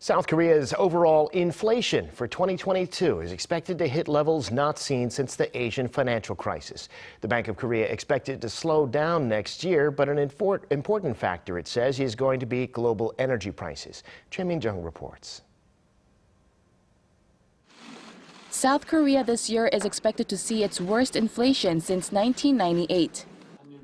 South Korea's overall inflation for 2022 is expected to hit levels not seen since the Asian financial crisis. The Bank of Korea expects it to slow down next year, but an important factor, it says, is going to be global energy prices. Choi Min-jung reports. South Korea this year is expected to see its worst inflation since 1998.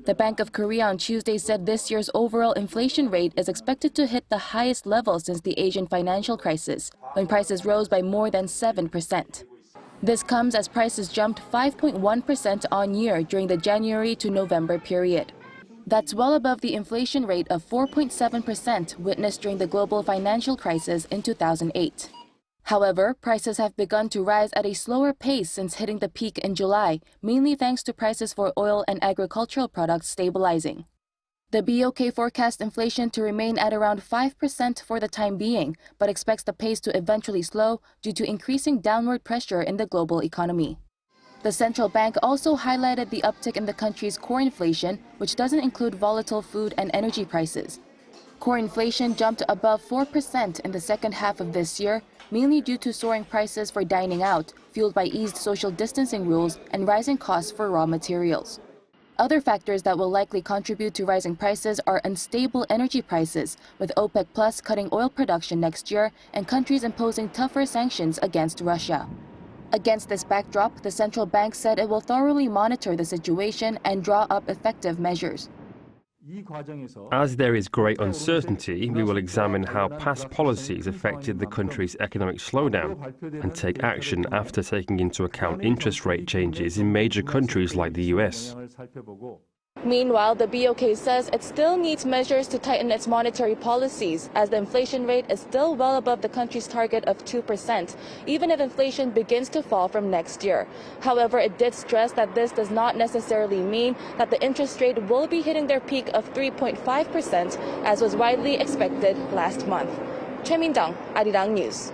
The Bank of Korea on Tuesday said this year's overall inflation rate is expected to hit the highest level since the Asian financial crisis, when prices rose by more than 7%. This comes as prices jumped 5.1% on year during the January to November period. That's well above the inflation rate of 4.7% witnessed during the global financial crisis in 2008. However, prices have begun to rise at a slower pace since hitting the peak in July, mainly thanks to prices for oil and agricultural products stabilizing. The BOK forecasts inflation to remain at around 5% for the time being, but expects the pace to eventually slow due to increasing downward pressure in the global economy. The central bank also highlighted the uptick in the country's core inflation, which doesn't include volatile food and energy prices. Core inflation jumped above 4% in the second half of this year, mainly due to soaring prices for dining out, fueled by eased social distancing rules and rising costs for raw materials. Other factors that will likely contribute to rising prices are unstable energy prices, with OPEC Plus cutting oil production next year and countries imposing tougher sanctions against Russia. Against this backdrop, the central bank said it will thoroughly monitor the situation and draw up effective measures. As there is great uncertainty, we will examine how past policies affected the country's economic slowdown and take action after taking into account interest rate changes in major countries like the US. Meanwhile, the BOK says it still needs measures to tighten its monetary policies, as the inflation rate is still well above the country's target of 2%, even if inflation begins to fall from next year. However, it did stress that this does not necessarily mean that the interest rate will be hitting their peak of 3.5%, as was widely expected last month. Choi Min-jung, Arirang News.